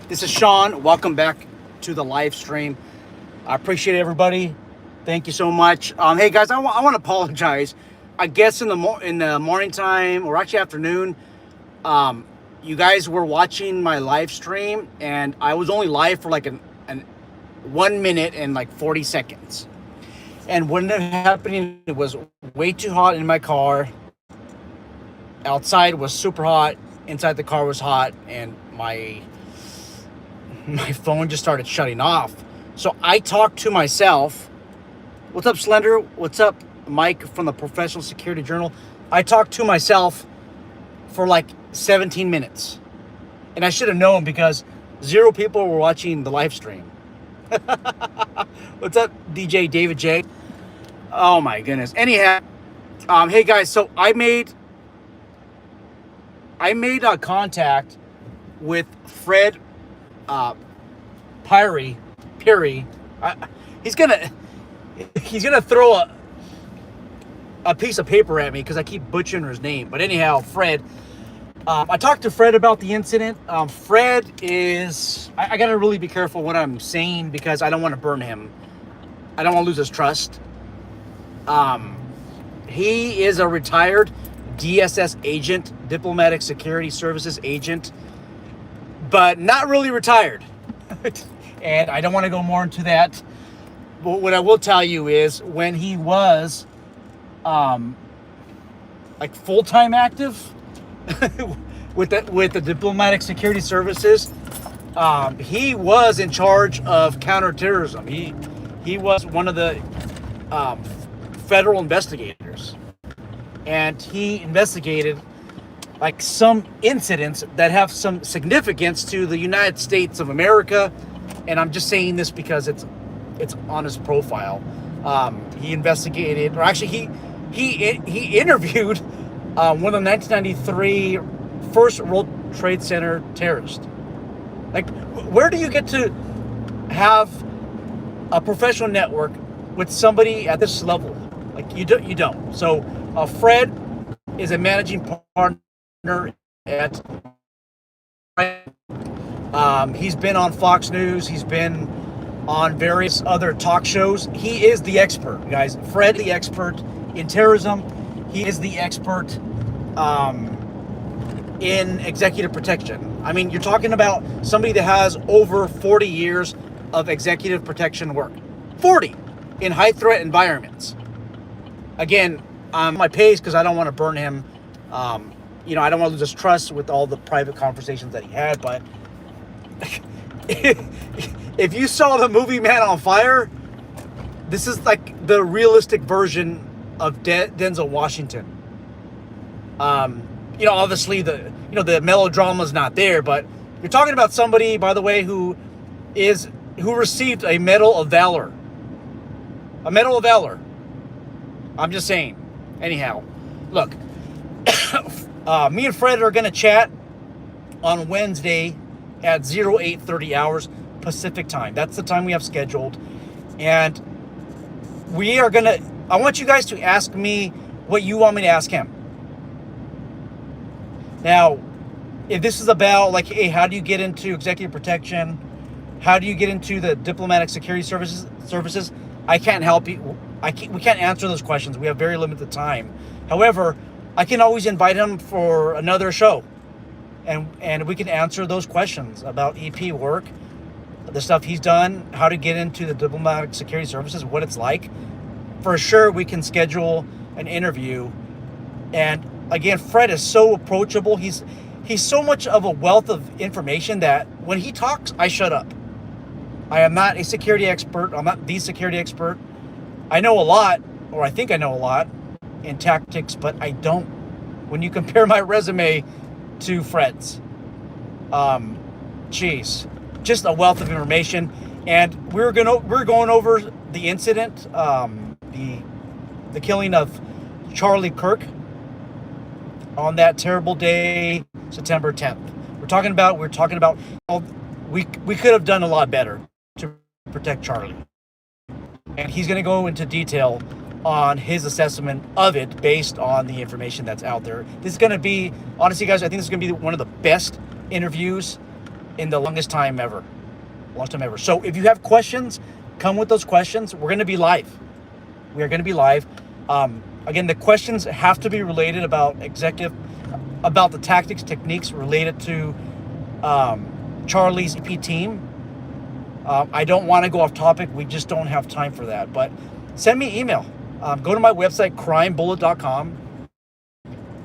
This is Sean. Welcome back to the live stream. I appreciate everybody. Thank you so much. Hey guys, I want to apologize. I guess in the morning time or actually afternoon, you guys were watching my live stream, and I was only live for like an 1 minute and like 40 seconds. And what ended up happening, it was way too hot in my car. Outside was super hot. Inside the car was hot, and my phone just started shutting off. So I talked to myself. What's up, Slender? What's up, Mike from the Professional Security Journal? I talked to myself for like 17 minutes. And I should have known because 0 people were watching the live stream. What's up, DJ David J? Oh my goodness. Anyhow, hey guys, so I made contact with Fred Pyrie. He's gonna throw a piece of paper at me because I keep butchering his name. But anyhow, Fred. I talked to Fred about the incident. Fred is... I gotta really be careful what I'm saying because I don't want to burn him. I don't want to lose his trust. He is a retired DSS agent, Diplomatic Security Services agent, but not really retired. And I don't want to go more into that. But what I will tell you is when he was like full-time active with the Diplomatic Security Services, he was in charge of counterterrorism. He was one of the federal investigators, and he investigated like some incidents that have some significance to the United States of America. And I'm just saying this because it's on his profile. He investigated, or actually he interviewed one of the 1993 first World Trade Center terrorists. Like, where do you get to have a professional network with somebody at this level? Like, you don't. So Fred is a managing partner at. He's been on Fox News. He's been on various other talk shows. He is the expert, guys. Fred, the expert in terrorism. He is the expert in executive protection. I mean, you're talking about somebody that has over 40 years of executive protection work. 40 in high threat environments. Again, my pace because I don't want to burn him. I don't want to lose his trust with all the private conversations that he had. But if you saw the movie Man on Fire, this is like the realistic version of Denzel Washington. Obviously the melodrama's not there, but you're talking about somebody, by the way, who received a Medal of Valor. A Medal of Valor. I'm just saying. Anyhow, look, me and Fred are gonna chat on Wednesday at 0830 hours Pacific time. That's the time we have scheduled, and I want you guys to ask me what you want me to ask him. Now, if this is about like, hey, how do you get into executive protection? How do you get into the Diplomatic Security Services? I can't help you. We can't answer those questions. We have very limited time. However, I can always invite him for another show, and we can answer those questions about EP work, the stuff he's done, how to get into the Diplomatic Security Services, what it's like. For sure, we can schedule an interview. And again, Fred is so approachable. He's so much of a wealth of information that when he talks, I shut up. I am not a security expert. I'm not the security expert. I know a lot, or I think I know a lot in tactics, but I don't. When you compare my resume to Fred's, just a wealth of information. And we're going over the incident, the killing of Charlie Kirk on that terrible day, September 10th. We're talking about we could have done a lot better to protect Charlie. And he's going to go into detail on his assessment of it based on the information that's out there. This is going to be, honestly, guys, I think this is going to be one of the best interviews in the longest time ever. So if you have questions, come with those questions. We're going to be live. We are going to be live. Again, the questions have to be related about the tactics, techniques related to Charlie's EP team. I don't want to go off topic. We just don't have time for that. But send me email. Go to my website, crimebullet.com.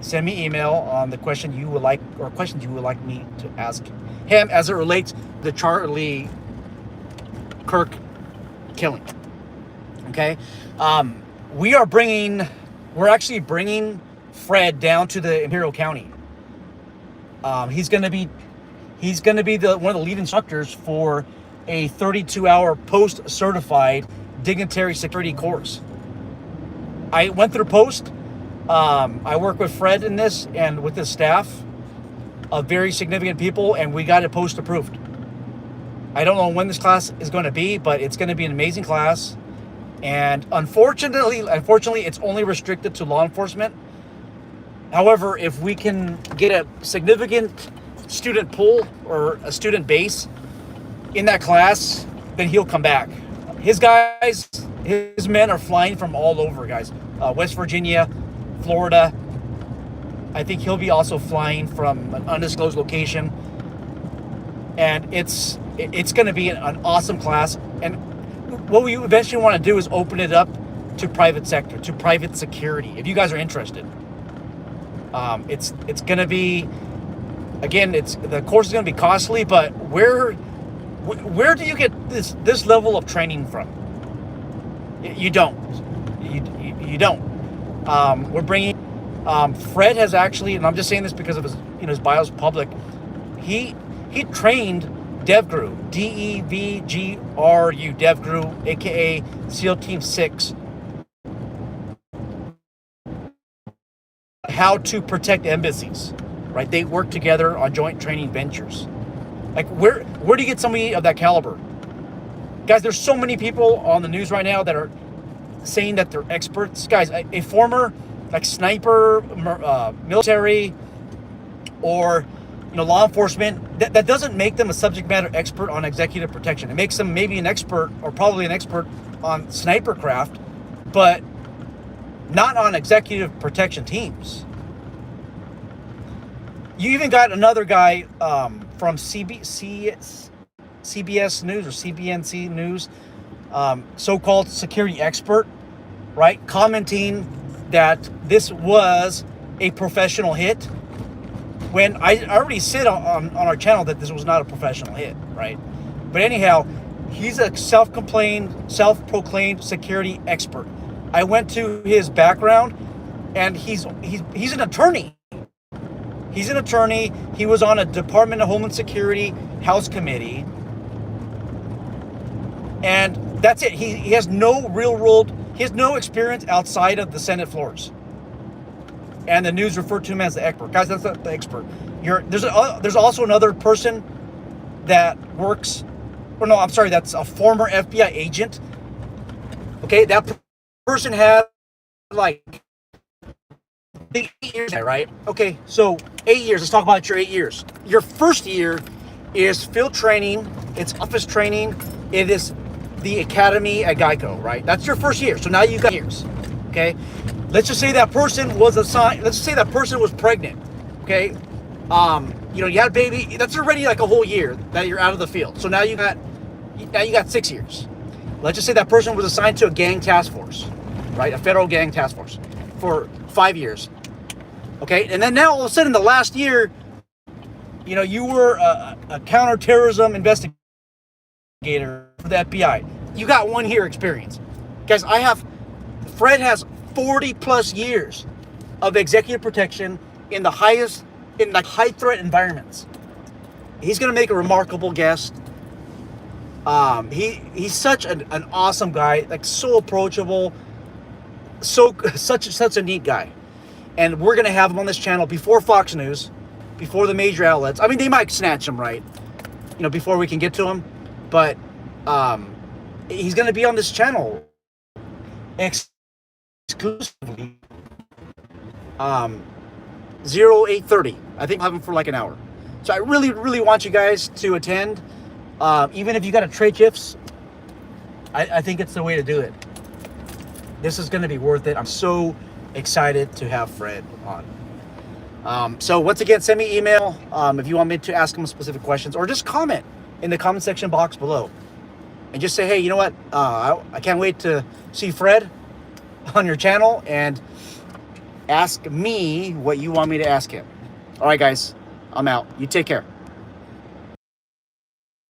Send me email on the question you would like, or questions you would like me to ask him as it relates to Charlie Kirk killing. Okay. We're actually bringing Fred down to the Imperial County. He's going to be one of the lead instructors for a 32-hour post-certified Dignitary security course. I went through post. I work with Fred in this and with his staff of very significant people, and we got it post approved. I don't know when this class is going to be, but it's going to be an amazing class. And unfortunately, it's only restricted to law enforcement. However, if we can get a significant student pool or a student base in that class, then he'll come back. His men are flying from all over, guys. West Virginia, Florida. I think he'll be also flying from an undisclosed location. And it's going to be an awesome class. And what we eventually want to do is open it up to private sector, to private security, if you guys are interested. It's going to be, again, the course is going to be costly, but where do you get this level of training from? You don't. You don't. We're bringing. Fred has actually, and I'm just saying this because of his bio's public. He trained DevGru, DEVGRU, DevGru, aka SEAL Team 6, how to protect embassies. Right? They work together on joint training ventures. Like where do you get somebody of that caliber? Guys, there's so many people on the news right now that are saying that they're experts. Guys, a former sniper, military, or law enforcement, that doesn't make them a subject matter expert on executive protection. It makes them maybe an expert, or probably an expert on sniper craft, but not on executive protection teams. You even got another guy from CBS News or CBNC News, so-called security expert, right, commenting that this was a professional hit, when I already said on our channel that this was not a professional hit, right? But anyhow, he's a self-proclaimed security expert. I went to his background, and he's an attorney. He's an attorney. He was on a Department of Homeland Security House Committee. And that's it. He has no he has no experience outside of the Senate floors. And the news referred to him as the expert. Guys, that's not the expert. There's also another person that works, that's a former FBI agent. Okay, that person had 8 years, right? Okay, so 8 years. Let's talk about your 8 years. Your first year is field training. It's office training. It is the academy at Geico, right? That's your first year. So now you got years. Okay, let's just say that person was assigned. Let's just say that person was pregnant. Okay, you had a baby. That's already a whole year that you're out of the field. So now you got 6 years. Let's just say that person was assigned to a gang task force, right? A federal gang task force for 5 years. Okay, and then now all of a sudden, the last year, you were a counterterrorism investigator for the FBI. You got 1 year experience, guys. Fred has 40 plus years of executive protection in the high threat environments. He's going to make a remarkable guest. He's such an awesome guy, so approachable, such a neat guy. And we're going to have him on this channel before Fox News, before the major outlets. I mean, they might snatch him, right? Before we can get to him. But he's going to be on this channel exclusively 0830. I think I'll have him for an hour. So I really, really want you guys to attend. Even if you got to trade shifts, I think it's the way to do it. This is going to be worth it. I'm so excited to have Fred on. So once again, send me email if you want me to ask him specific questions, or just comment in the comment section box below and just say, hey, you know what? I can't wait to see Fred on your channel, and ask me what you want me to ask him. All right, guys, I'm out. You take care.